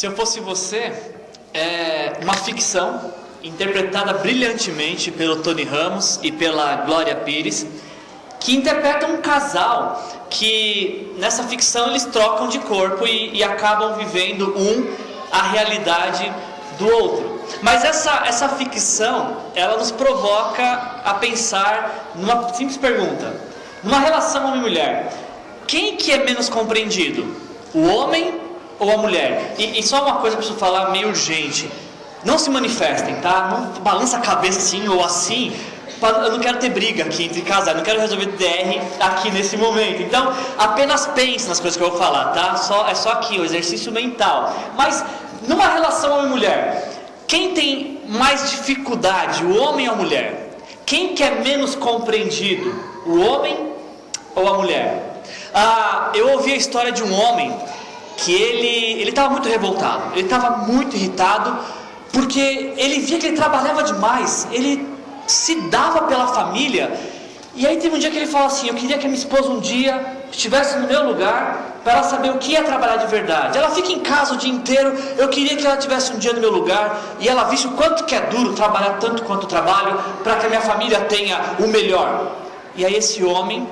Se eu fosse você, uma ficção interpretada brilhantemente pelo Tony Ramos e pela Glória Pires, que interpreta um casal que nessa ficção eles trocam de corpo e acabam vivendo a realidade do outro. Mas essa ficção, ela nos provoca a pensar numa simples pergunta: numa relação homem-mulher, quem que é menos compreendido? O homem ou a mulher? E só uma coisa que eu preciso falar meio urgente: não se manifestem, tá? Não balança a cabeça assim ou assim. Eu não quero ter briga aqui entre casais, eu não quero resolver DR aqui nesse momento. Então, apenas pense nas coisas que eu vou falar, tá? É só aqui, o exercício mental. Mas, numa relação homem-mulher, quem tem mais dificuldade, o homem ou a mulher? Quem que é menos compreendido, o homem ou a mulher? Eu ouvi a história de um homem que ele estava muito revoltado, ele estava muito irritado, porque ele via que ele trabalhava demais, ele se dava pela família. E aí teve um dia que ele falou assim: eu queria que a minha esposa um dia estivesse no meu lugar, para ela saber o que é trabalhar de verdade. Ela fica em casa o dia inteiro, eu queria que ela estivesse um dia no meu lugar e ela visse o quanto que é duro trabalhar tanto quanto eu trabalho, para que a minha família tenha o melhor. E aí esse homem,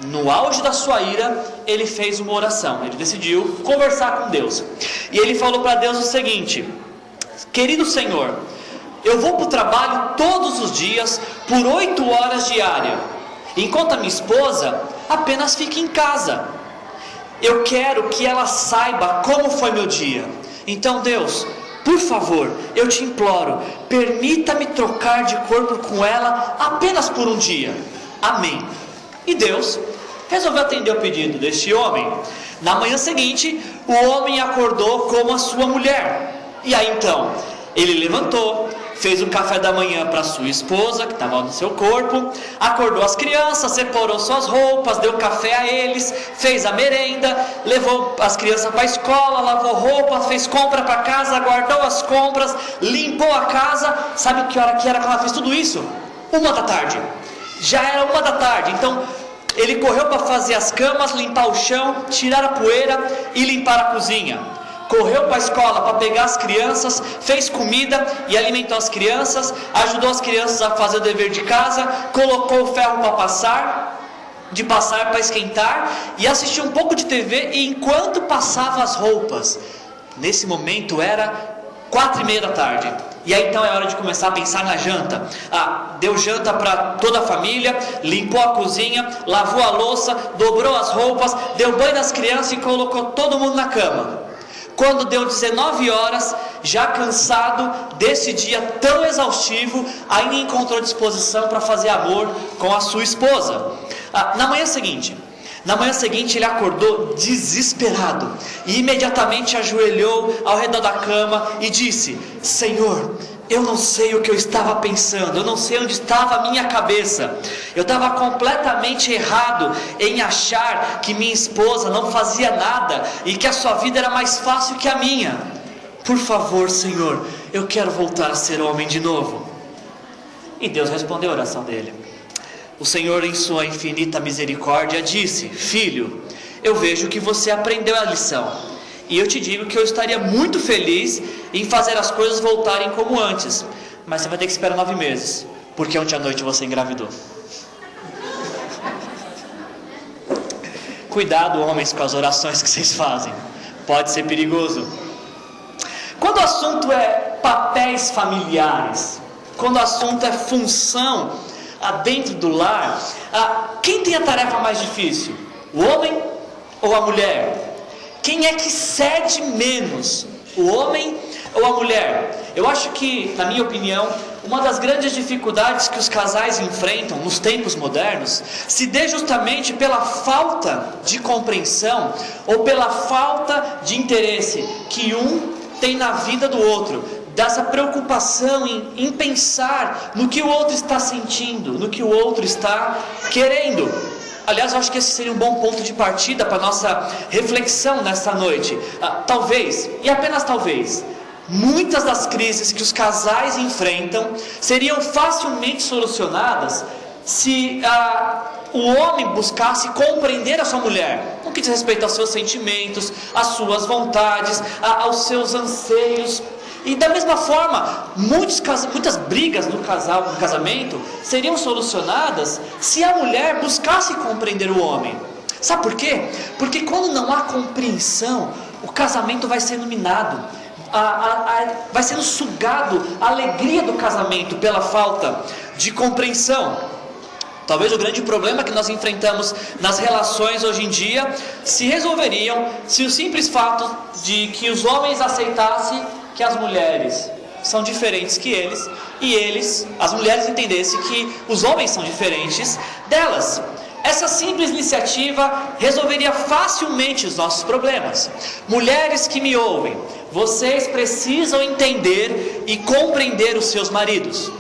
no auge da sua ira, ele fez uma oração. Ele decidiu conversar com Deus. E ele falou para Deus o seguinte: querido Senhor, eu vou para o trabalho todos os dias por 8 horas diárias, enquanto a minha esposa apenas fica em casa. Eu quero que ela saiba como foi meu dia. Então, Deus, por favor, eu te imploro, permita-me trocar de corpo com ela apenas por um dia. Amém. E Deus resolveu atender o pedido deste homem. Na manhã seguinte, o homem acordou como a sua mulher. E aí então, ele levantou, fez um café da manhã para sua esposa, que estava no seu corpo, acordou as crianças, separou suas roupas, deu café a eles, fez a merenda, levou as crianças para a escola, lavou roupa, fez compra para casa, guardou as compras, limpou a casa. Sabe que hora que era que ela fez tudo isso? 1h. Já era 1h. Então ele correu para fazer as camas, limpar o chão, tirar a poeira e limpar a cozinha. Correu para a escola para pegar as crianças, fez comida e alimentou as crianças, ajudou as crianças a fazer o dever de casa, colocou o ferro para passar para esquentar, e assistiu um pouco de TV e enquanto passava as roupas. Nesse momento era 4h30. E aí então é hora de começar a pensar na janta. Deu janta para toda a família, limpou a cozinha, lavou a louça, dobrou as roupas, deu banho nas crianças e colocou todo mundo na cama. Quando deu 19 horas, já cansado desse dia tão exaustivo, ainda encontrou disposição para fazer amor com a sua esposa. Na manhã seguinte ele acordou desesperado e imediatamente ajoelhou ao redor da cama e disse: Senhor, eu não sei o que eu estava pensando, eu não sei onde estava a minha cabeça. Eu estava completamente errado em achar que minha esposa não fazia nada e que a sua vida era mais fácil que a minha. Por favor, Senhor, eu quero voltar a ser homem de novo. E Deus respondeu a oração dele. O Senhor, em sua infinita misericórdia, disse: Filho, eu vejo que você aprendeu a lição. E eu te digo que eu estaria muito feliz em fazer as coisas voltarem como antes. Mas você vai ter que esperar 9 meses, porque ontem à noite você engravidou. Cuidado, homens, com as orações que vocês fazem. Pode ser perigoso. Quando o assunto é papéis familiares, quando o assunto é função dentro do lar, quem tem a tarefa mais difícil? O homem ou a mulher? Quem é que cede menos? O homem ou a mulher? Eu acho que, na minha opinião, uma das grandes dificuldades que os casais enfrentam nos tempos modernos se dê justamente pela falta de compreensão ou pela falta de interesse que um tem na vida do outro, dessa preocupação em pensar no que o outro está sentindo, no que o outro está querendo. Aliás, eu acho que esse seria um bom ponto de partida para a nossa reflexão nesta noite. Talvez, e apenas talvez, muitas das crises que os casais enfrentam seriam facilmente solucionadas se o homem buscasse compreender a sua mulher, no que diz respeito aos seus sentimentos, às suas vontades, aos seus anseios. E da mesma forma, muitas brigas no casamento seriam solucionadas se a mulher buscasse compreender o homem. Sabe por quê? Porque quando não há compreensão, o casamento vai sendo minado, vai sendo sugado a alegria do casamento pela falta de compreensão. Talvez o grande problema que nós enfrentamos nas relações hoje em dia se resolveriam se o simples fato de que os homens aceitassem que as mulheres são diferentes que eles, e as mulheres entendessem que os homens são diferentes delas. Essa simples iniciativa resolveria facilmente os nossos problemas. Mulheres que me ouvem, vocês precisam entender e compreender os seus maridos.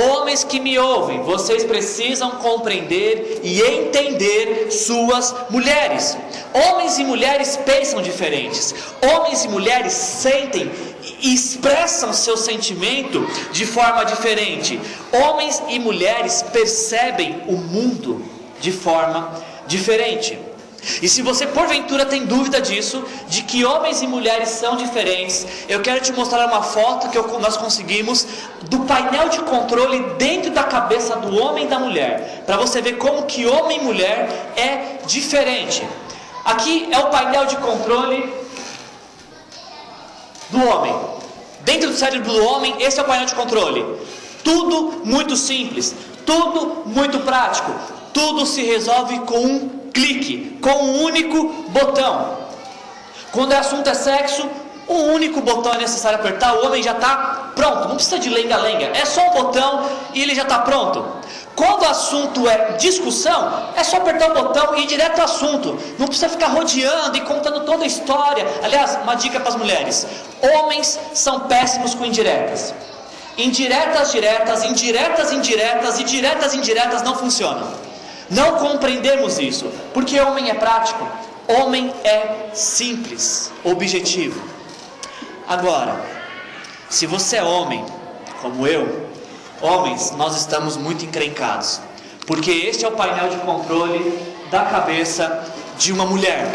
Homens que me ouvem, vocês precisam compreender e entender suas mulheres. Homens e mulheres pensam diferentes. Homens e mulheres sentem e expressam seu sentimento de forma diferente. Homens e mulheres percebem o mundo de forma diferente. E se você porventura tem dúvida disso, de que homens e mulheres são diferentes, eu quero te mostrar uma foto que nós conseguimos do painel de controle dentro da cabeça do homem e da mulher, para você ver como que homem e mulher é diferente. Aqui é o painel de controle do homem. Dentro do cérebro do homem, esse é o painel de controle. Tudo muito simples, tudo muito prático, tudo se resolve com um clique, com um único botão. Quando o assunto é sexo, um único botão é necessário apertar, o homem já está pronto, não precisa de lenga-lenga, é só um botão e ele já está pronto. Quando o assunto é discussão, é só apertar o botão e ir direto ao assunto, não precisa ficar rodeando e contando toda a história. Aliás, uma dica para as mulheres: homens são péssimos com indiretas. Indiretas, diretas, indiretas, indiretas e diretas, indiretas não funcionam. Não compreendemos isso, porque homem é prático, homem é simples, objetivo. Agora, se você é homem, como eu, homens, nós estamos muito encrencados, porque este é o painel de controle da cabeça de uma mulher.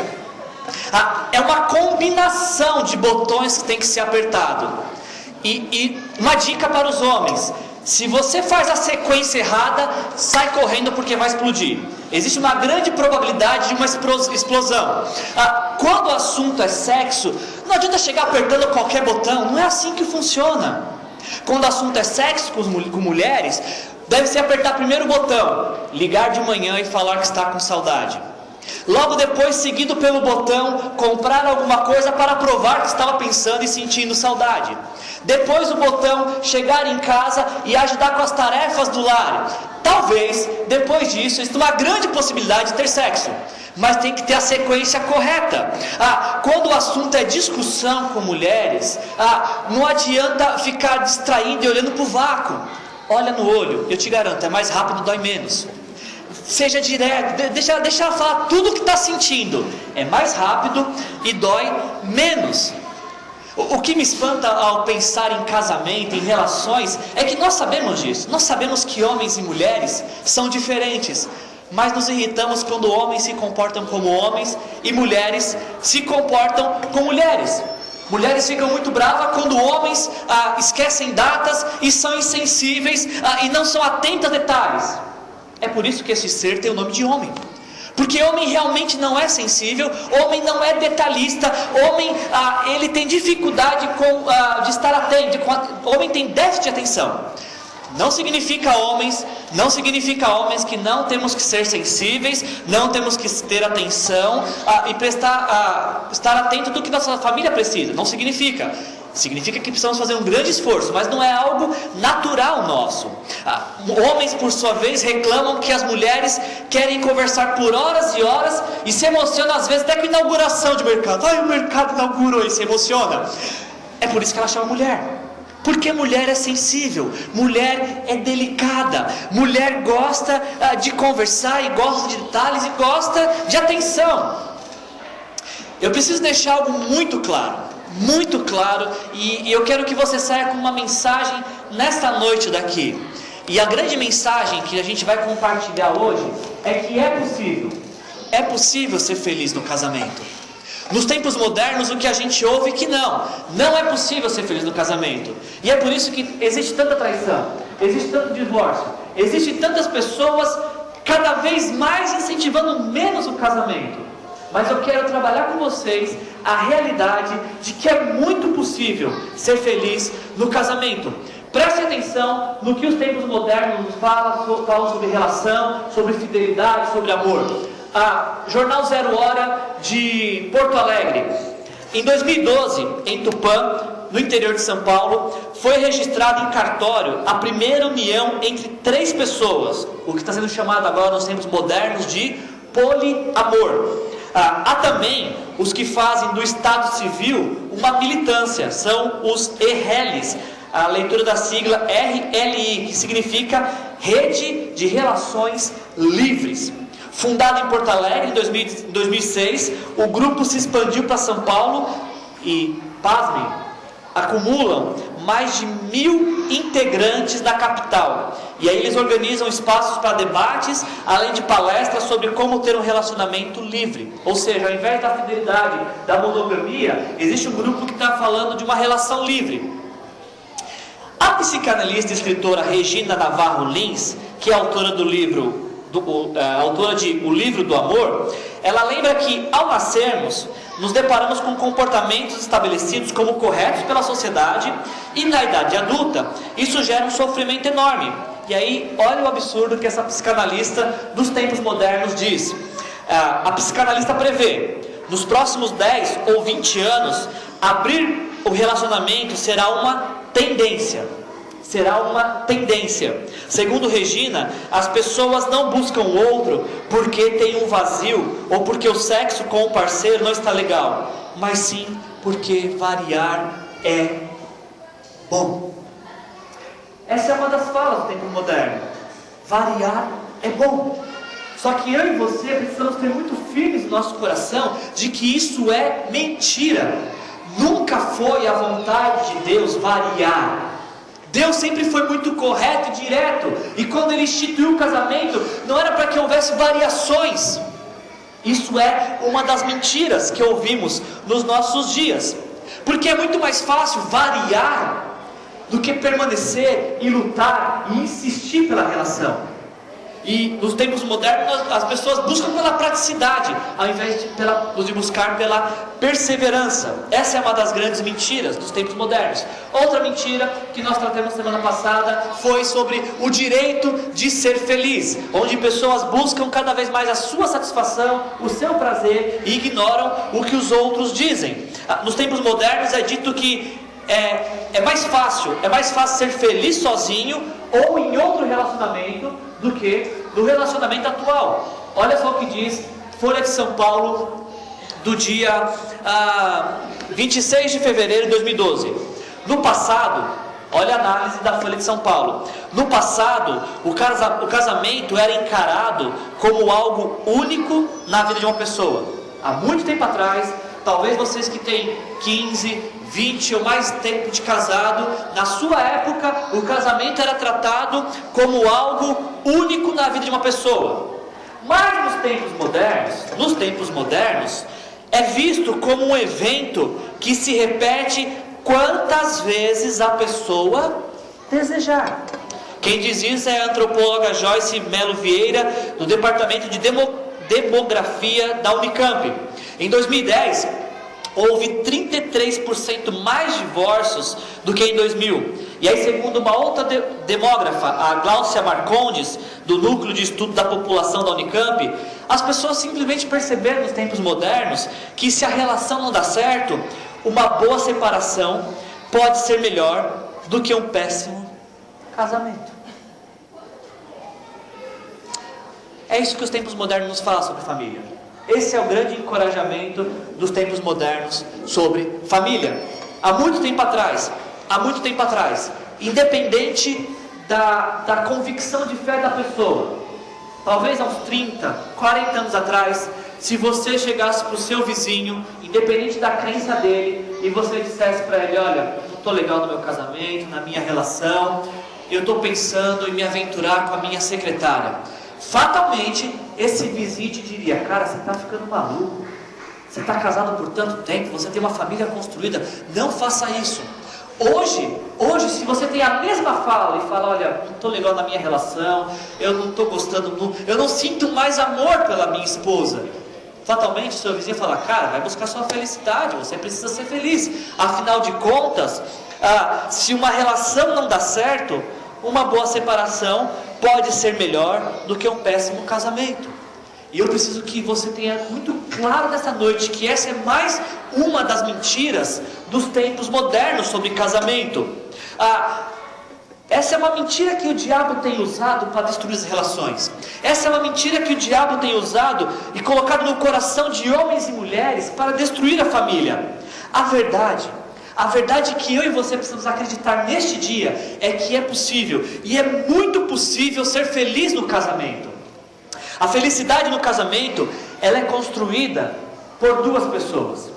É uma combinação de botões que tem que ser apertado. E uma dica para os homens: se você faz a sequência errada, sai correndo porque vai explodir. Existe uma grande probabilidade de uma explosão. Quando o assunto é sexo, não adianta chegar apertando qualquer botão, não é assim que funciona. Quando o assunto é sexo com mulheres, deve-se apertar primeiro o botão, ligar de manhã e falar que está com saudade. Logo depois, seguido pelo botão, comprar alguma coisa para provar que estava pensando e sentindo saudade. Depois o botão, chegar em casa e ajudar com as tarefas do lar. Talvez, depois disso, existe uma grande possibilidade de ter sexo, mas tem que ter a sequência correta. Quando o assunto é discussão com mulheres, não adianta ficar distraído e olhando para o vácuo. Olha no olho, eu te garanto, é mais rápido, dói menos. Seja direto, deixa ela falar tudo o que está sentindo. É mais rápido e dói menos. O que me espanta ao pensar em casamento, em relações, é que nós sabemos disso. Nós sabemos que homens e mulheres são diferentes, mas nos irritamos quando homens se comportam como homens e mulheres se comportam como mulheres. Mulheres ficam muito bravas quando homens esquecem datas e são insensíveis e não são atentos a detalhes. É por isso que esse ser tem o nome de homem. Porque homem realmente não é sensível, homem não é detalhista, homem ele tem dificuldade de estar atento, homem tem déficit de atenção. Não significa homens que não temos que ser sensíveis, não temos que ter atenção e estar atento do que nossa família precisa. Não significa. Significa que precisamos fazer um grande esforço, mas não é algo natural nosso. Homens, por sua vez, reclamam que as mulheres querem conversar por horas e horas e se emocionam às vezes até com inauguração de mercado. O mercado inaugurou e se emociona. É por isso que ela chama mulher. Porque mulher é sensível, mulher é delicada, mulher gosta de conversar e gosta de detalhes e gosta de atenção. Eu preciso deixar algo muito claro, e eu quero que você saia com uma mensagem nesta noite daqui. E a grande mensagem que a gente vai compartilhar hoje é que é possível ser feliz no casamento. Nos tempos modernos, o que a gente ouve é que não é possível ser feliz no casamento. E é por isso que existe tanta traição, existe tanto divórcio, existem tantas pessoas cada vez mais incentivando menos o casamento. Mas eu quero trabalhar com vocês a realidade de que é muito possível ser feliz no casamento. Preste atenção no que os tempos modernos nos falam sobre relação, sobre fidelidade, sobre amor. Jornal Zero Hora de Porto Alegre. Em 2012, em Tupã, no interior de São Paulo, foi registrado em cartório a primeira união entre 3 pessoas, o que está sendo chamado agora nos tempos modernos de poliamor. Há também os que fazem do Estado Civil uma militância, são os ERRELIs, a leitura da sigla RLI, que significa Rede de Relações Livres. Fundado em Porto Alegre em 2006, o grupo se expandiu para São Paulo e, pasmem, acumulam mais de 1.000 integrantes na capital. E aí eles organizam espaços para debates, além de palestras sobre como ter um relacionamento livre. Ou seja, ao invés da fidelidade, da monogamia, existe um grupo que está falando de uma relação livre. A psicanalista e escritora Regina Navarro Lins, que é autora do livro autora de O Livro do Amor, ela lembra que ao nascermos nos deparamos com comportamentos estabelecidos como corretos pela sociedade, e na idade adulta isso gera um sofrimento enorme. E aí olha o absurdo que essa psicanalista dos tempos modernos diz. A psicanalista prevê, nos próximos 10 ou 20 anos, abrir o relacionamento será uma tendência. Segundo Regina, as pessoas não buscam o outro porque tem um vazio ou porque o sexo com o parceiro não está legal, mas sim porque variar é bom. Essa é uma das falas do tempo moderno. Variar é bom. Só que eu e você precisamos ter muito firmes no nosso coração de que isso é mentira. Nunca foi a vontade de Deus variar. Deus sempre foi muito correto e direto, e quando Ele instituiu o casamento, não era para que houvesse variações. Isso é uma das mentiras que ouvimos nos nossos dias, porque é muito mais fácil variar do que permanecer e lutar e insistir pela relação. E nos tempos modernos as pessoas buscam pela praticidade, ao invés de buscar pela perseverança. Essa é uma das grandes mentiras dos tempos modernos. Outra mentira que nós tratamos semana passada foi sobre o direito de ser feliz, onde pessoas buscam cada vez mais a sua satisfação, o seu prazer, e ignoram o que os outros dizem. Nos tempos modernos é dito que é mais fácil ser feliz sozinho ou em outro relacionamento do que no relacionamento atual. Olha só o que diz Folha de São Paulo do dia 26 de fevereiro de 2012. No passado, olha a análise da Folha de São Paulo. No passado, o casamento era encarado como algo único na vida de uma pessoa. Há muito tempo atrás, talvez vocês que têm 15, 20 ou mais tempo de casado, na sua época o casamento era tratado como algo único na vida de uma pessoa. Mas nos tempos modernos, é visto como um evento que se repete quantas vezes a pessoa desejar. Quem diz isso é a antropóloga Joyce Melo Vieira, do Departamento de Demografia da Unicamp. Em 2010, houve 33% mais divórcios do que em 2000. E aí, segundo uma outra demógrafa, a Gláucia Marcondes, do Núcleo de Estudo da População da Unicamp, as pessoas simplesmente perceberam nos tempos modernos que se a relação não dá certo, uma boa separação pode ser melhor do que um péssimo casamento. É isso que os tempos modernos nos falam sobre família. Esse é o grande encorajamento dos tempos modernos sobre família. Há muito tempo atrás, independente da convicção de fé da pessoa, talvez há uns 30, 40 anos atrás, se você chegasse para o seu vizinho, independente da crença dele, e você dissesse para ele: olha, não estou legal no meu casamento, na minha relação, eu estou pensando em me aventurar com a minha secretária. Fatalmente, esse vizinho te diria: cara, você está ficando maluco, você está casado por tanto tempo, você tem uma família construída, não faça isso. Hoje, se você tem a mesma fala e fala: olha, não estou legal na minha relação, eu não estou gostando, eu não sinto mais amor pela minha esposa, fatalmente o seu vizinho fala: cara, vai buscar sua felicidade, você precisa ser feliz. Afinal de contas, se uma relação não dá certo, uma boa separação pode ser melhor do que um péssimo casamento. E eu preciso que você tenha muito claro nessa noite que essa é mais uma das mentiras dos tempos modernos sobre casamento. Essa é uma mentira que o diabo tem usado para destruir as relações. Essa é uma mentira que o diabo tem usado e colocado no coração de homens e mulheres para destruir a família. A verdade que eu e você precisamos acreditar neste dia é que é possível, e é muito possível, ser feliz no casamento. A felicidade no casamento, ela é construída por duas pessoas.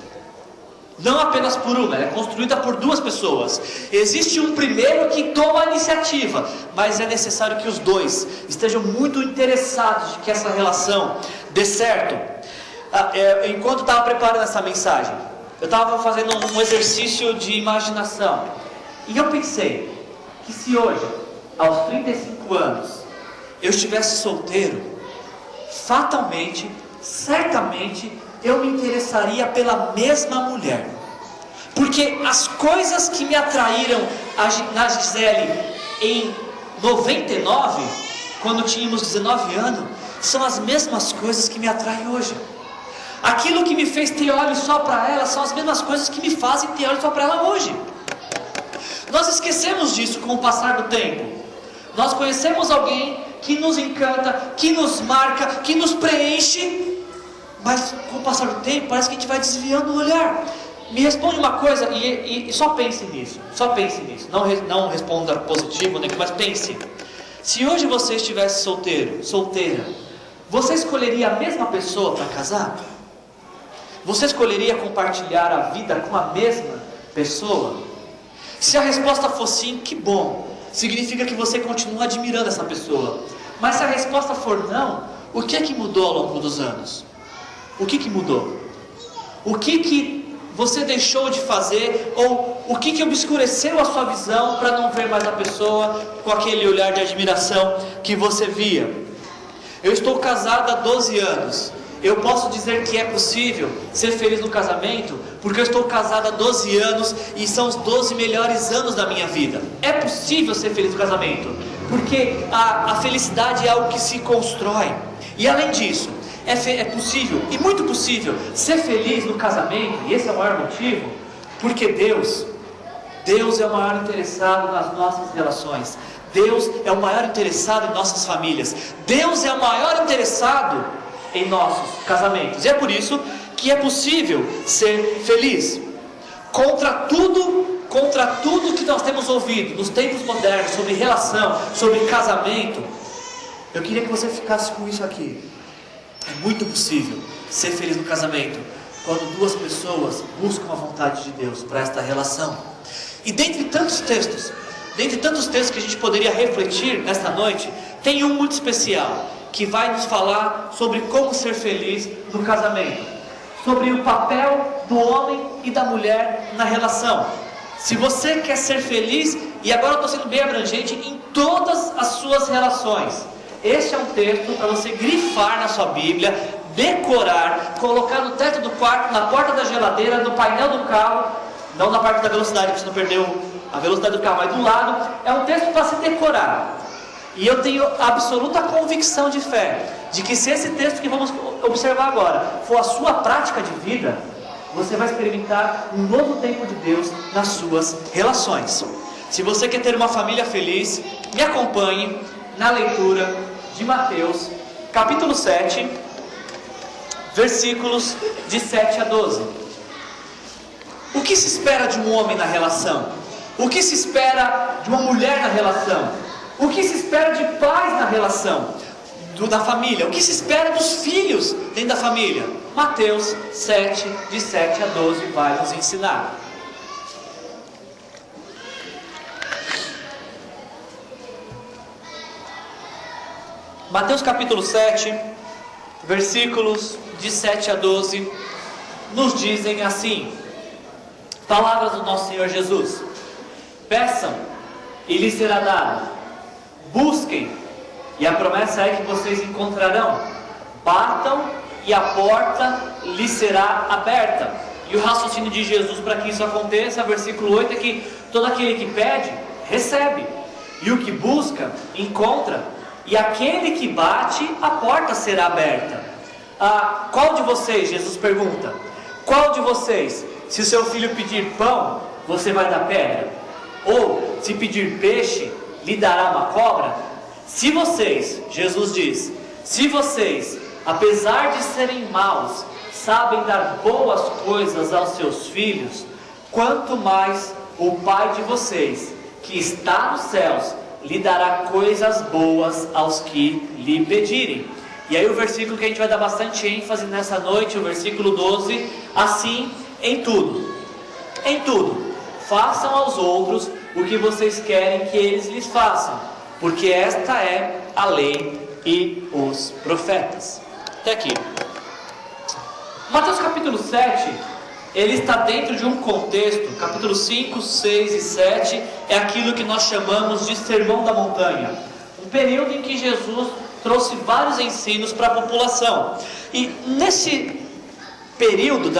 Não apenas por uma, ela é construída por duas pessoas. Existe um primeiro que toma a iniciativa, mas é necessário que os dois estejam muito interessados de que essa relação dê certo. Enquanto eu estava preparando essa mensagem, eu estava fazendo um exercício de imaginação. E eu pensei que se hoje, aos 35 anos, eu estivesse solteiro, fatalmente, certamente, eu me interessaria pela mesma mulher. Porque as coisas que me atraíram na Gisele em 99, quando tínhamos 19 anos, são as mesmas coisas que me atraem hoje. Aquilo que me fez ter olhos só para ela são as mesmas coisas que me fazem ter olhos só para ela hoje. Nós esquecemos disso com o passar do tempo. Nós conhecemos alguém que nos encanta, que nos marca, que nos preenche, mas com o passar do tempo parece que a gente vai desviando o olhar. Me responde uma coisa e só pense nisso. Não responda positivo, né, mas pense. Se hoje você estivesse solteira, você escolheria a mesma pessoa para casar? Você escolheria compartilhar a vida com a mesma pessoa? Se a resposta for sim, que bom. Significa que você continua admirando essa pessoa. Mas se a resposta for não, o que é que mudou ao longo dos anos? O que mudou? O que você deixou de fazer? Ou o que obscureceu a sua visão para não ver mais a pessoa com aquele olhar de admiração que você via? Eu estou casada há 12 anos. Eu posso dizer que é possível ser feliz no casamento, porque eu estou casada há 12 anos e são os 12 melhores anos da minha vida. É possível ser feliz no casamento, porque a felicidade é algo que se constrói. E além disso, é possível, e muito possível, ser feliz no casamento, e esse é o maior motivo, porque Deus é o maior interessado nas nossas relações. Deus é o maior interessado em nossas famílias. Deus é o maior interessado em nossos casamentos. E é por isso que é possível ser feliz. Contra tudo que nós temos ouvido nos tempos modernos sobre relação, sobre casamento, eu queria que você ficasse com isso aqui. É muito possível ser feliz no casamento quando duas pessoas buscam a vontade de Deus para esta relação. E dentre tantos textos que a gente poderia refletir nesta noite, tem um muito especial que vai nos falar sobre como ser feliz no casamento, sobre o papel do homem e da mulher na relação. Se você quer ser feliz, e agora eu estou sendo bem abrangente, em todas as suas relações, este é um texto para você grifar na sua Bíblia, decorar, colocar no teto do quarto, na porta da geladeira, no painel do carro, não na parte da velocidade, para você não perder a velocidade do carro, mas do lado. É um texto para se decorar. E eu tenho absoluta convicção de fé, de que se esse texto que vamos observar agora for a sua prática de vida, você vai experimentar um novo tempo de Deus nas suas relações. Se você quer ter uma família feliz, me acompanhe na leitura de Mateus, capítulo 7, versículos de 7 a 12. O que se espera de um homem na relação? O que se espera de uma mulher na relação? O que se espera de pais na relação, da família? O que se espera dos filhos dentro da família? Mateus 7, de 7 a 12 vai nos ensinar. Mateus capítulo 7, versículos de 7 a 12, nos dizem assim: palavras do nosso Senhor Jesus: peçam e lhes será dado, busquem e a promessa é que vocês encontrarão, batam e a porta lhes será aberta. E o raciocínio de Jesus para que isso aconteça, versículo 8, é que todo aquele que pede, recebe, e o que busca, encontra, e aquele que bate, a porta será aberta. Qual de vocês, Jesus pergunta, qual de vocês, se o seu filho pedir pão, você vai dar pedra? Ou, se pedir peixe, lhe dará uma cobra? Se vocês, Jesus diz, se vocês, apesar de serem maus, sabem dar boas coisas aos seus filhos, quanto mais o Pai de vocês, que está nos céus, lhe dará coisas boas aos que lhe pedirem. E aí o versículo que a gente vai dar bastante ênfase nessa noite, o versículo 12, assim, em tudo, façam aos outros o que vocês querem que eles lhes façam, porque esta é a lei e os profetas. Até aqui. Mateus capítulo 7, ele está dentro de um contexto. Capítulo 5, 6 e 7 é aquilo que nós chamamos de Sermão da Montanha, um período em que Jesus trouxe vários ensinos para a população. E nesse período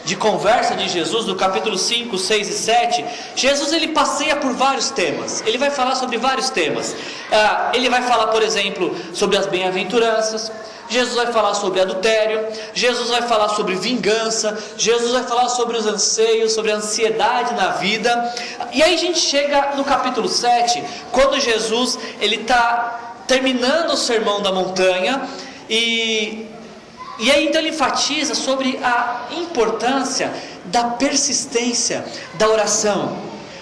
de conversa de Jesus, no capítulo 5, 6 e 7, Jesus ele passeia por vários temas. Ele vai falar sobre vários temas. Ele vai falar, por exemplo, sobre as bem-aventuranças. Jesus vai falar sobre adultério. Jesus vai falar sobre vingança. Jesus vai falar sobre os anseios, sobre a ansiedade na vida. E aí a gente chega no capítulo 7, quando Jesus ele está terminando o Sermão da Montanha, e aí então ele enfatiza sobre a importância da persistência da oração.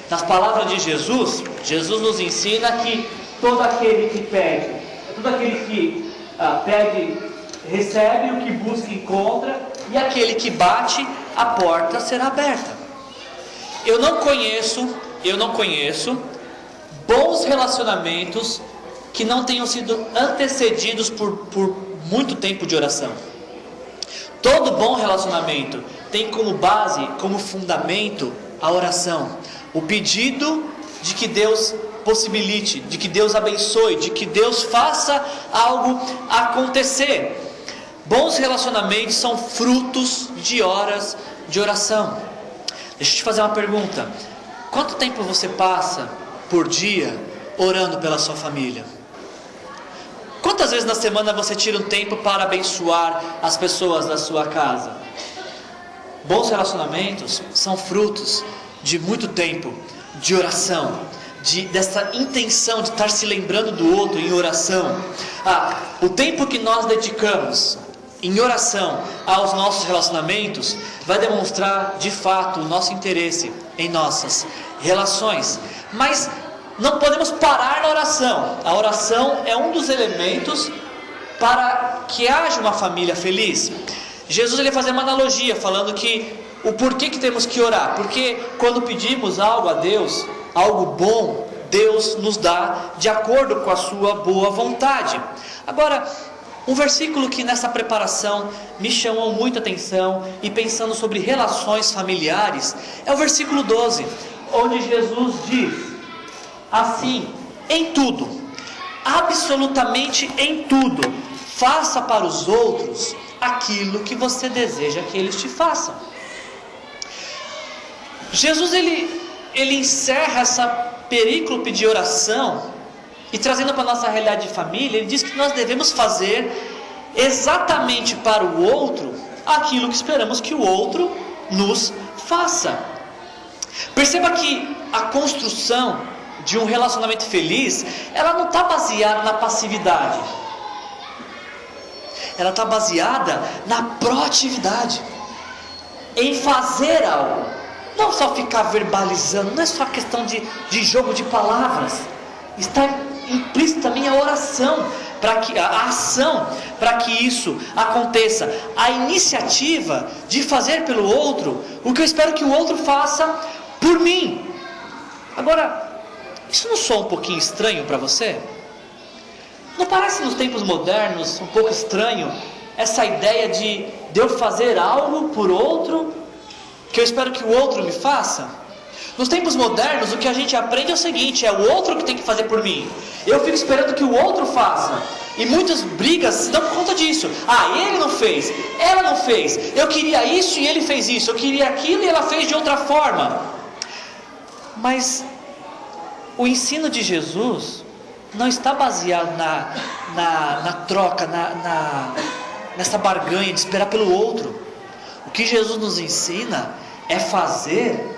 Nas palavras de Jesus, Jesus nos ensina que todo aquele que pede, todo aquele que pede, recebe, o que busca, encontra, e aquele que bate, a porta será aberta. Eu não conheço bons relacionamentos que não tenham sido antecedidos por muito tempo de oração. Todo bom relacionamento tem como base, como fundamento, a oração, o pedido de que Deus possibilite, de que Deus abençoe, de que Deus faça algo acontecer. Bons relacionamentos são frutos de horas de oração. Deixa eu te fazer uma pergunta: quanto tempo você passa por dia orando pela sua família? Quantas vezes na semana você tira um tempo para abençoar as pessoas da sua casa? Bons relacionamentos são frutos de muito tempo de oração, dessa intenção de estar se lembrando do outro em oração. O tempo que nós dedicamos em oração aos nossos relacionamentos vai demonstrar de fato o nosso interesse em nossas relações. Mas não podemos parar na oração. A oração é um dos elementos para que haja uma família feliz. Jesus ele vai fazer uma analogia, falando que o porquê que temos que orar. Porque quando pedimos algo a Deus, algo bom, Deus nos dá de acordo com a sua boa vontade. Agora, um versículo que nessa preparação me chamou muita atenção, e pensando sobre relações familiares, é o versículo 12, onde Jesus diz assim: em tudo, absolutamente em tudo, faça para os outros aquilo que você deseja que eles te façam. Jesus ele encerra essa perícope de oração, e trazendo para a nossa realidade de família, ele diz que nós devemos fazer exatamente para o outro aquilo que esperamos que o outro nos faça. Perceba que a construção de um relacionamento feliz, ela não está baseada na passividade, ela está baseada na proatividade, em fazer algo, não só ficar verbalizando. Não é só questão de jogo de palavras, está implícito também a oração, a ação para que isso aconteça, a iniciativa de fazer pelo outro o que eu espero que o outro faça por mim. Agora, isso não soa um pouquinho estranho para você? Não parece nos tempos modernos um pouco estranho essa ideia de eu fazer algo por outro que eu espero que o outro me faça? Nos tempos modernos, o que a gente aprende é o seguinte: é o outro que tem que fazer por mim. Eu fico esperando que o outro faça. E muitas brigas se dão por conta disso. Ele não fez, ela não fez. Eu queria isso e ele fez isso. Eu queria aquilo e ela fez de outra forma. Mas o ensino de Jesus não está baseado na troca, nessa barganha de esperar pelo outro. O que Jesus nos ensina é fazer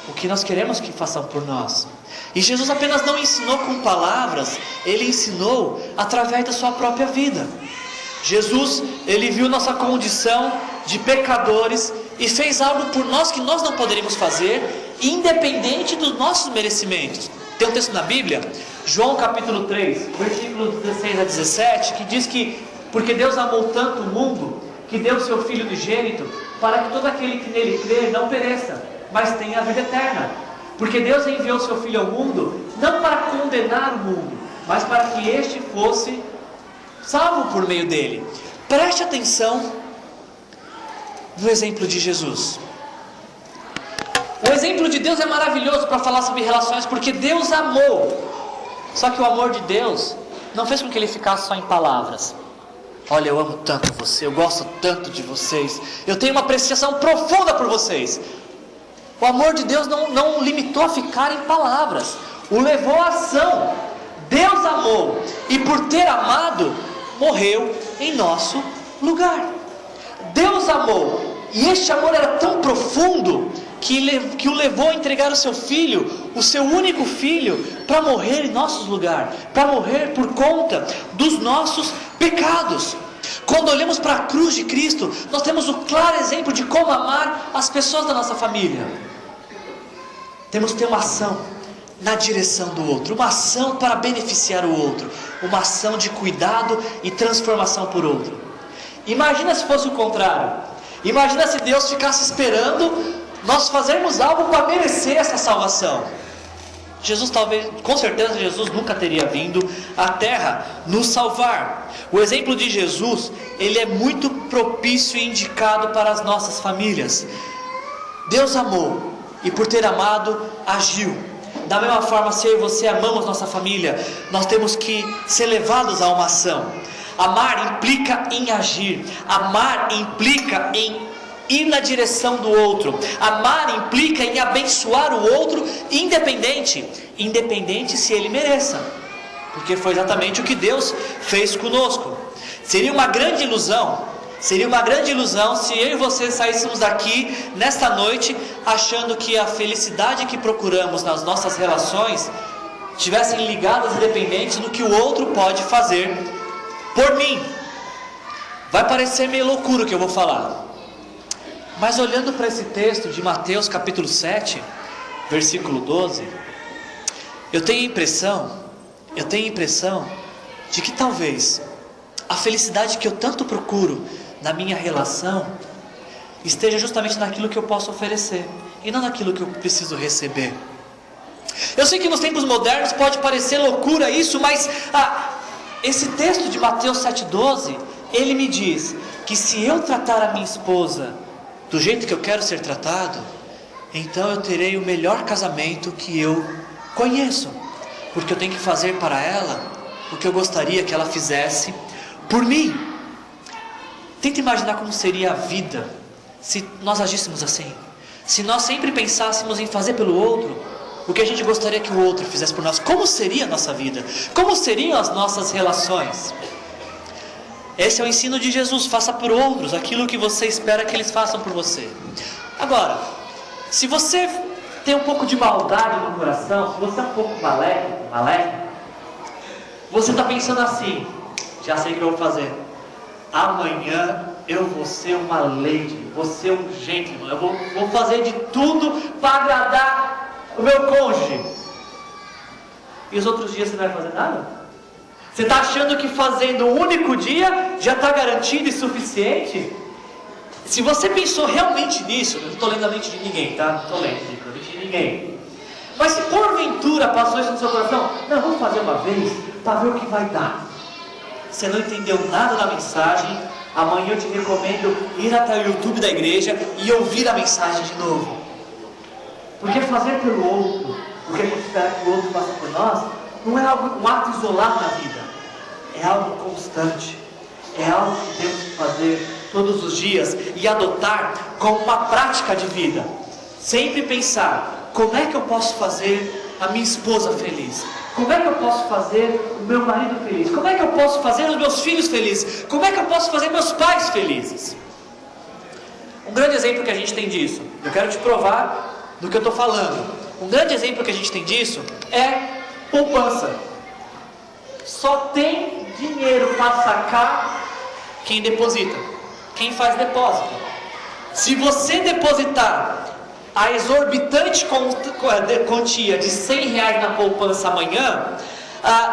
o que nós queremos que façam por nós. E Jesus apenas não ensinou com palavras, Ele ensinou através da sua própria vida. Jesus, Ele viu nossa condição de pecadores e fez algo por nós que nós não poderíamos fazer, independente dos nossos merecimentos. Tem um texto na Bíblia, João capítulo 3, versículos 16 a 17, que diz que porque Deus amou tanto o mundo, que deu o seu Filho unigênito, para que todo aquele que nele crer não pereça, mas tenha a vida eterna. Porque Deus enviou seu Filho ao mundo, não para condenar o mundo, mas para que este fosse salvo por meio dele. Preste atenção no exemplo de Jesus. O exemplo de Deus é maravilhoso para falar sobre relações, porque Deus amou. Só que o amor de Deus não fez com que ele ficasse só em palavras. Olha, eu amo tanto você, eu gosto tanto de vocês, eu tenho uma apreciação profunda por vocês. O amor de Deus não limitou a ficar em palavras, o levou à ação. Deus amou, e por ter amado, morreu em nosso lugar. Deus amou, e este amor era tão profundo que o levou a entregar o seu filho, o seu único filho, para morrer em nossos lugares, para morrer por conta dos nossos pecados. Quando olhamos para a cruz de Cristo, nós temos o claro exemplo de como amar as pessoas da nossa família. Temos que ter uma ação na direção do outro, uma ação para beneficiar o outro, uma ação de cuidado e transformação por outro. Imagina se fosse o contrário. Imagina se Deus ficasse esperando nós fazermos algo para merecer essa salvação. Jesus com certeza Jesus nunca teria vindo à terra nos salvar. O exemplo de Jesus, ele é muito propício e indicado para as nossas famílias. Deus amou, e por ter amado, agiu. Da mesma forma, se eu e você amamos nossa família, nós temos que ser levados a uma ação. Amar implica em agir. Amar implica em ir na direção do outro. Amar implica em abençoar o outro, independente se ele mereça, porque foi exatamente o que Deus fez conosco. Seria uma grande ilusão se eu e você saíssemos daqui nesta noite achando que a felicidade que procuramos nas nossas relações estivessem ligadas e dependentes do que o outro pode fazer por mim. Vai parecer meio loucura o que eu vou falar, mas olhando para esse texto de Mateus capítulo 7, versículo 12, eu tenho a impressão de que talvez a felicidade que eu tanto procuro na minha relação esteja justamente naquilo que eu posso oferecer e não naquilo que eu preciso receber. Eu sei que nos tempos modernos pode parecer loucura isso, mas esse texto de Mateus 7,12, ele me diz que se eu tratar a minha esposa do jeito que eu quero ser tratado, então eu terei o melhor casamento que eu conheço, porque eu tenho que fazer para ela o que eu gostaria que ela fizesse por mim. Tenta imaginar como seria a vida se nós agíssemos assim, se nós sempre pensássemos em fazer pelo outro o que a gente gostaria que o outro fizesse por nós. Como seria a nossa vida? Como seriam as nossas relações? Esse é o ensino de Jesus: faça por outros aquilo que você espera que eles façam por você. Agora, se você tem um pouco de maldade no coração, se você é um pouco maléfico, você está pensando assim: já sei o que eu vou fazer. Amanhã eu vou ser uma lady, vou ser um gentleman, eu vou fazer de tudo para agradar o meu cônjuge. E os outros dias você não vai fazer nada? Você está achando que fazendo um único dia já está garantido e suficiente? Se você pensou realmente nisso, eu não estou lendo a mente de ninguém, tá? Não estou lendo a mente de ninguém. Mas se porventura passou isso no seu coração, não, vamos fazer uma vez, para ver o que vai dar. Você não entendeu nada da mensagem, amanhã eu te recomendo ir até o YouTube da igreja e ouvir a mensagem de novo. Porque fazer pelo outro, o que a gente espera que o outro faça por nós, não é algo, um ato isolado na vida. É algo constante. É algo que temos que fazer todos os dias e adotar como uma prática de vida. Sempre pensar, como é que eu posso fazer a minha esposa feliz? Como é que eu posso fazer o meu marido feliz? Como é que eu posso fazer os meus filhos felizes? Como é que eu posso fazer meus pais felizes? Um grande exemplo que a gente tem disso, eu quero te provar do que eu estou falando. Um grande exemplo que a gente tem disso é poupança. Só tem dinheiro para sacar quem deposita, quem faz depósito. Se você depositar a exorbitante quantia de R$100 na poupança amanhã,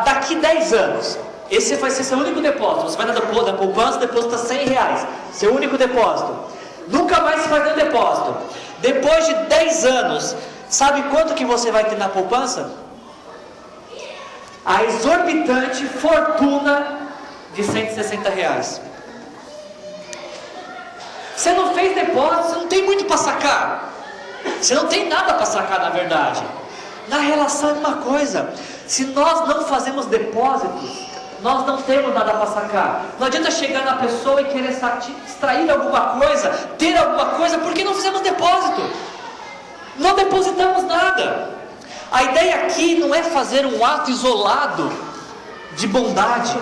daqui 10 anos, esse vai ser seu único depósito. Você vai na poupança, deposita R$100, seu único depósito. Nunca mais se faz nenhum depósito. Depois de 10 anos, sabe quanto que você vai ter na poupança? A exorbitante fortuna de R$160. Você não fez depósito, você não tem muito para sacar. Você não tem nada para sacar, na verdade. Na relação é uma coisa. Se nós não fazemos depósitos, nós não temos nada para sacar. Não adianta chegar na pessoa e querer extrair alguma coisa, ter alguma coisa, porque não fizemos depósito. Não depositamos nada. A ideia aqui não é fazer um ato isolado de bondade,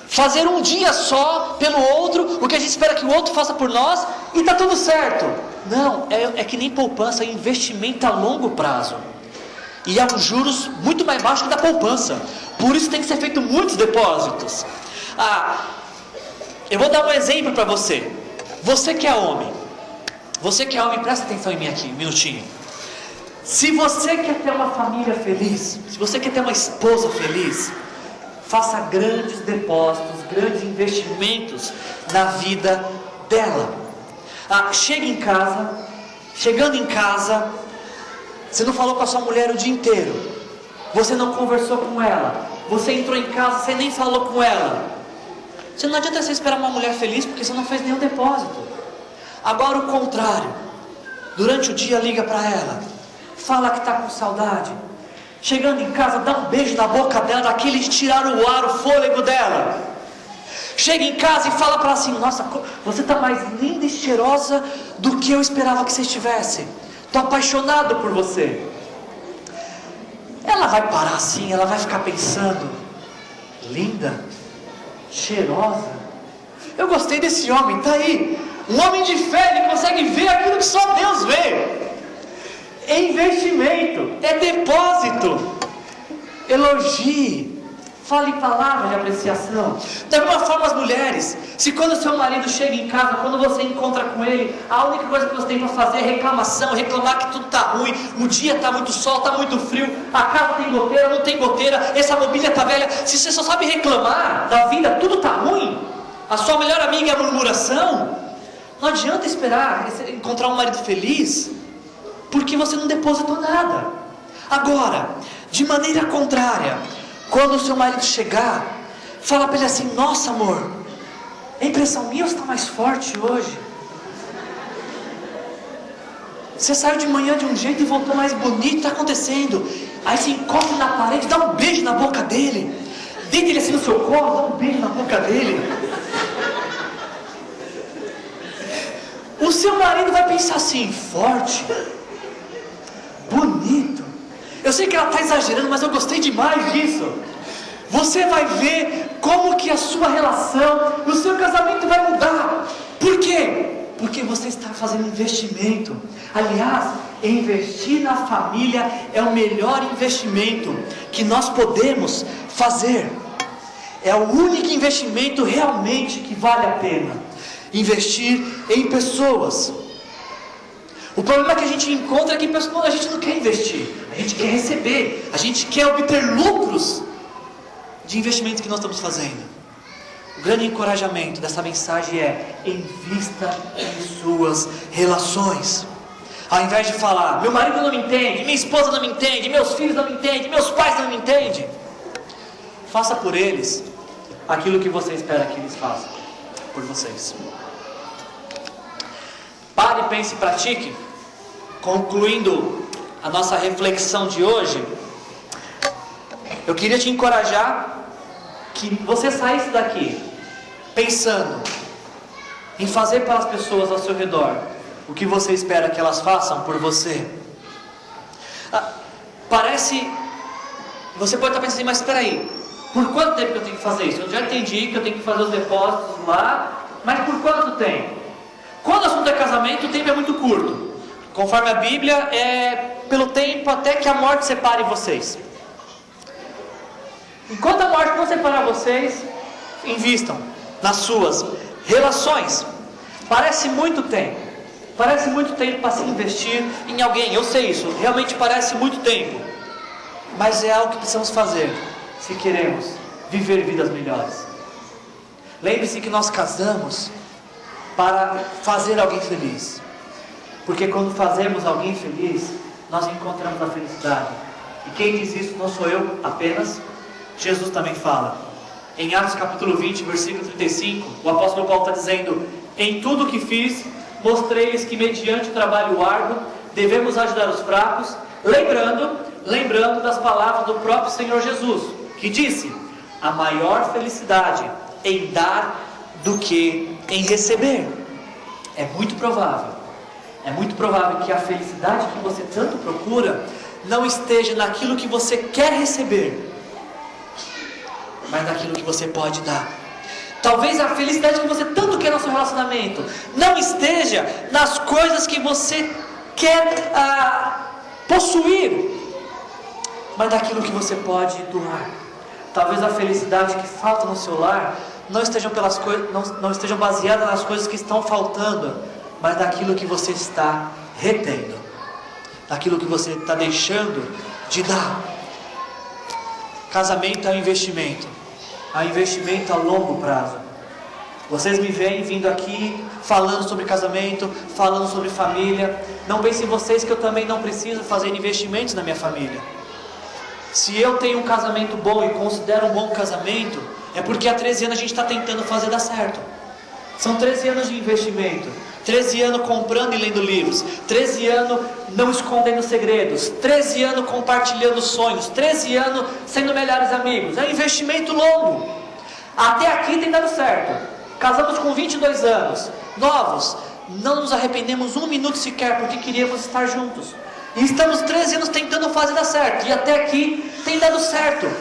fazer um dia só pelo outro, o que a gente espera que o outro faça por nós, e está tudo certo. Não, é que nem poupança, é investimento a longo prazo. E há uns juros muito mais baixos que da poupança. Por isso tem que ser feito muitos depósitos. Eu vou dar um exemplo para você. Você que é homem, presta atenção em mim aqui, um minutinho. Se você quer ter uma família feliz, se você quer ter uma esposa feliz, faça grandes depósitos, grandes investimentos na vida dela. Chegando em casa, você não falou com a sua mulher o dia inteiro, você não conversou com ela, você entrou em casa, você nem falou com ela. Você não adianta você esperar uma mulher feliz, porque você não fez nenhum depósito. Agora o contrário, durante o dia liga para ela, fala que está com saudade. Chegando em casa, dá um beijo na boca dela, daquele de tirar o ar, o fôlego dela. Chega em casa e fala para ela assim: nossa, você está mais linda e cheirosa do que eu esperava que você estivesse. Estou apaixonado por você. Ela vai parar assim, ela vai ficar pensando: linda, cheirosa. Eu gostei desse homem, está aí. Um homem de fé, ele consegue ver aquilo que só Deus vê. É investimento, é depósito. Elogie, fale palavras de apreciação. Da mesma forma as mulheres, se quando o seu marido chega em casa, quando você encontra com ele, a única coisa que você tem para fazer é reclamação, reclamar que tudo está ruim, o dia está muito sol, está muito frio, a casa tem goteira, não tem goteira, essa mobília está velha. Se você só sabe reclamar da vida, tudo está ruim, a sua melhor amiga é a murmuração, não adianta esperar encontrar um marido feliz, porque você não depositou nada. Agora, de maneira contrária, quando o seu marido chegar, fala para ele assim: nossa amor, é impressão minha ou você está mais forte hoje? Você saiu de manhã de um jeito e voltou mais bonito, o que está acontecendo? Aí você encosta na parede, dá um beijo na boca dele, deita ele assim no seu colo, dá um beijo na boca dele. O seu marido vai pensar assim: forte, bonito. Eu sei que ela está exagerando, mas eu gostei demais disso. Você vai ver como que a sua relação, o seu casamento vai mudar. Por quê? Porque você está fazendo investimento. Aliás, investir na família é o melhor investimento que nós podemos fazer. É o único investimento realmente que vale a pena. Investir em pessoas. O problema que a gente encontra é que a gente não quer investir, a gente quer receber, a gente quer obter lucros de investimento que nós estamos fazendo. O grande encorajamento dessa mensagem é: invista em suas relações. Ao invés de falar: meu marido não me entende, minha esposa não me entende, meus filhos não me entendem, meus pais não me entendem, faça por eles aquilo que você espera que eles façam por vocês. Pare, pense e pratique. Concluindo a nossa reflexão de hoje, eu queria te encorajar que você saísse daqui pensando em fazer para as pessoas ao seu redor o que você espera que elas façam por você. Você pode estar pensando assim, mas espera aí, por quanto tempo que eu tenho que fazer isso? Eu já entendi que eu tenho que fazer os depósitos lá, mas por quanto tempo? Quando o assunto é casamento, o tempo é muito curto. Conforme a Bíblia, é pelo tempo até que a morte separe vocês. Enquanto a morte não separar vocês, invistam nas suas relações. Parece muito tempo para se investir em alguém. Eu sei isso, realmente parece muito tempo, mas é algo que precisamos fazer se queremos viver vidas melhores. Lembre-se que nós casamos para fazer alguém feliz, porque quando fazemos alguém feliz, nós encontramos a felicidade. E quem diz isso não sou eu apenas, Jesus também fala. Em Atos capítulo 20, versículo 35, o apóstolo Paulo está dizendo: em tudo o que fiz, mostrei-lhes que mediante o trabalho árduo, devemos ajudar os fracos, lembrando das palavras do próprio Senhor Jesus, que disse: a maior felicidade em dar do que em receber. É muito provável que a felicidade que você tanto procura não esteja naquilo que você quer receber, mas naquilo que você pode dar. Talvez a felicidade que você tanto quer no seu relacionamento não esteja nas coisas que você quer possuir, mas naquilo que você pode doar. Talvez a felicidade que falta no seu lar não estejam baseadas nas coisas que estão faltando, mas naquilo que você está retendo, naquilo que você está deixando de dar. Casamento é um investimento a longo prazo. Vocês me veem vindo aqui falando sobre casamento, falando sobre família. Não pensem vocês que eu também não preciso fazer investimentos na minha família. Se eu tenho um casamento bom e considero um bom casamento, é porque há 13 anos a gente está tentando fazer dar certo. São 13 anos de investimento, 13 anos comprando e lendo livros, 13 anos não escondendo segredos, 13 anos compartilhando sonhos, 13 anos sendo melhores amigos. É um investimento longo. Até aqui tem dado certo. Casamos com 22 anos, novos, não nos arrependemos um minuto sequer, porque queríamos estar juntos. E estamos 13 anos tentando fazer dar certo, e até aqui tem dado certo.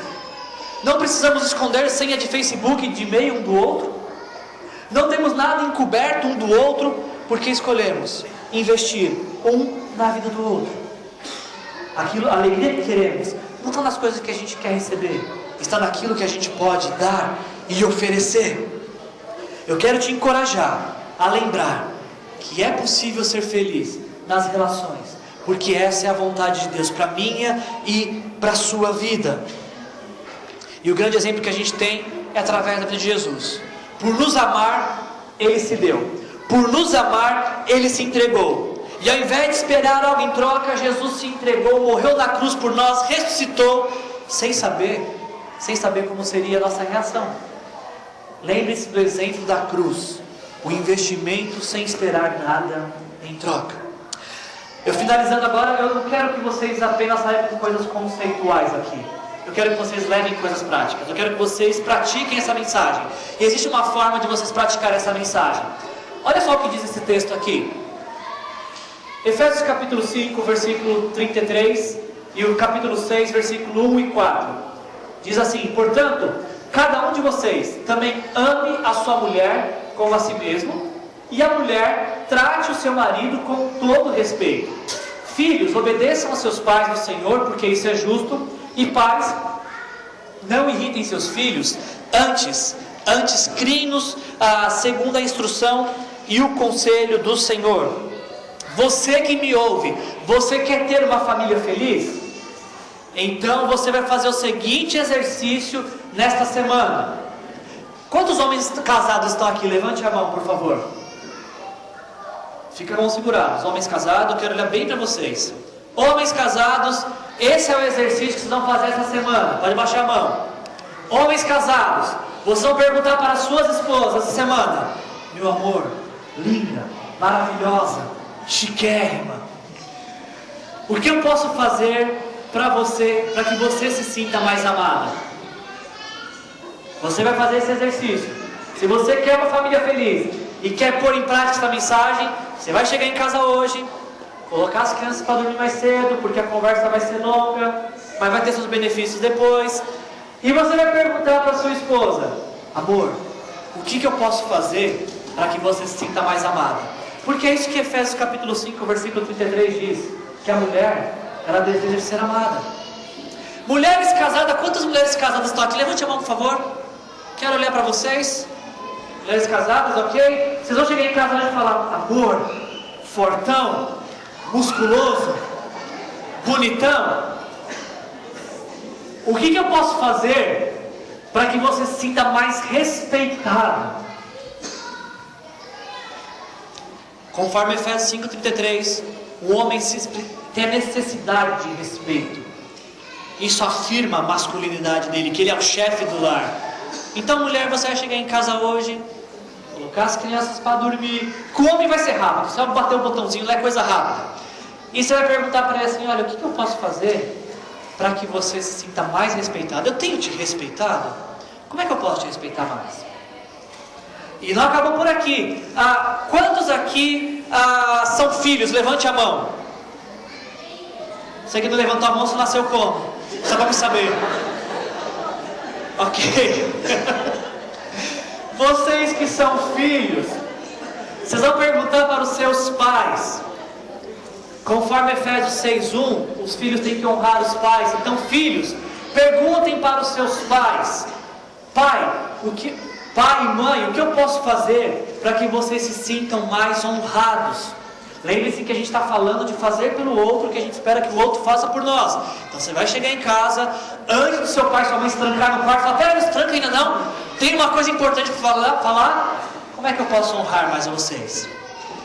Não precisamos esconder senha de Facebook e de e-mail um do outro. Não temos nada encoberto um do outro, porque escolhemos investir um na vida do outro. A alegria que queremos não está nas coisas que a gente quer receber, está naquilo que a gente pode dar e oferecer. Eu quero te encorajar a lembrar que é possível ser feliz nas relações, porque essa é a vontade de Deus para a minha e para a sua vida. E o grande exemplo que a gente tem é através da vida de Jesus. Por nos amar, Ele se deu. Por nos amar, Ele se entregou. E ao invés de esperar algo em troca, Jesus se entregou, morreu na cruz por nós, ressuscitou, sem saber como seria a nossa reação. Lembre-se do exemplo da cruz, o investimento sem esperar nada em troca. Eu finalizando agora, eu não quero que vocês apenas saiam com coisas conceituais aqui. Eu quero que vocês levem coisas práticas. Eu quero que vocês pratiquem essa mensagem. E existe uma forma de vocês praticarem essa mensagem. Olha só o que diz esse texto aqui. Efésios capítulo 5, versículo 33 e o capítulo 6, versículo 1 e 4. Diz assim: portanto, cada um de vocês também ame a sua mulher como a si mesmo, e a mulher trate o seu marido com todo respeito. Filhos, obedeçam a seus pais no Senhor, porque isso é justo. E pais, não irritem seus filhos, antes criem-nos segundo a instrução e o conselho do Senhor. Você que me ouve, você quer ter uma família feliz? Então você vai fazer o seguinte exercício nesta semana. Quantos homens casados estão aqui? Levante a mão, por favor. Fica a mão segurada. Os homens casados, eu quero olhar bem para vocês. Homens casados, esse é o exercício que vocês vão fazer essa semana. Pode baixar a mão. Homens casados, vocês vão perguntar para suas esposas essa semana: meu amor, linda, maravilhosa, chiquérrima, o que eu posso fazer para que você se sinta mais amada? Você vai fazer esse exercício. Se você quer uma família feliz e quer pôr em prática essa mensagem, você vai chegar em casa hoje, colocar as crianças para dormir mais cedo, porque a conversa vai ser longa, mas vai ter seus benefícios depois. E você vai perguntar para sua esposa: amor, o que eu posso fazer para que você se sinta mais amada? Porque é isso que Efésios capítulo 5, versículo 33 diz, que a mulher, ela deseja ser amada. Mulheres casadas, quantas mulheres casadas estão aqui? Levante a mão, por favor. Quero olhar para vocês. Mulheres casadas, ok? Vocês vão chegar em casa e falar: amor, fortão, musculoso, bonitão, o que eu posso fazer para que você se sinta mais respeitado? Conforme Efésios 5,33, o homem tem a necessidade de respeito. Isso afirma a masculinidade dele, que ele é o chefe do lar. Então, mulher, você vai chegar em casa hoje, colocar as crianças para dormir. Com o homem vai ser rápido, só bater o botãozinho, lá é coisa rápida. E você vai perguntar para ele assim: olha, o que eu posso fazer para que você se sinta mais respeitado? Eu tenho te respeitado? Como é que eu posso te respeitar mais? E não acabou por aqui. Quantos aqui são filhos? Levante a mão. Você que não levantou a mão, você nasceu como? Só para me saber. Ok. Vocês que são filhos, vocês vão perguntar para os seus pais. Conforme Efésios 6:1, os filhos têm que honrar os pais. Então, filhos, perguntem para os seus pais: pai e mãe, o que eu posso fazer para que vocês se sintam mais honrados? Lembre-se que a gente está falando de fazer pelo outro o que a gente espera que o outro faça por nós. Então você vai chegar em casa, antes do seu pai e sua mãe se trancar no quarto, fala: pera, não se tranca ainda não, tem uma coisa importante para falar. Como é que eu posso honrar mais a vocês?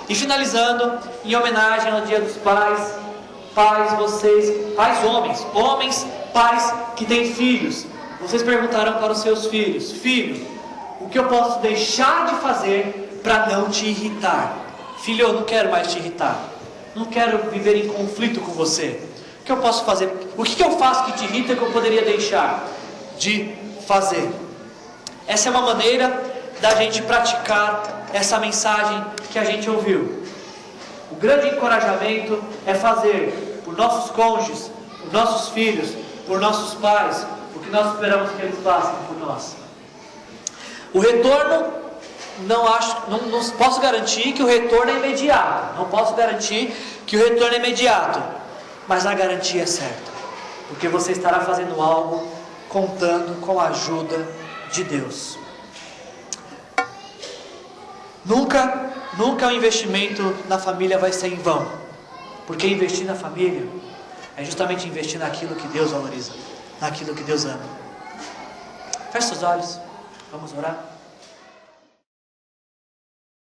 E finalizando, em homenagem ao Dia dos Pais, pais homens, pais que têm filhos, vocês perguntarão para os seus filhos: filho, o que eu posso deixar de fazer para não te irritar? Filho, eu não quero mais te irritar, não quero viver em conflito com você. O que eu posso fazer? O que eu faço que te irrita que eu poderia deixar de fazer? Essa é uma maneira da gente praticar essa mensagem que a gente ouviu. O grande encorajamento é fazer por nossos cônjuges, por nossos filhos, por nossos pais, o que nós esperamos que eles façam por nós. O retorno, não posso garantir que o retorno é imediato. Não posso garantir que o retorno é imediato. Mas a garantia é certa. Porque você estará fazendo algo contando com a ajuda de Deus. Nunca o investimento na família vai ser em vão. Porque investir na família é justamente investir naquilo que Deus valoriza, naquilo que Deus ama. Feche seus olhos, vamos orar.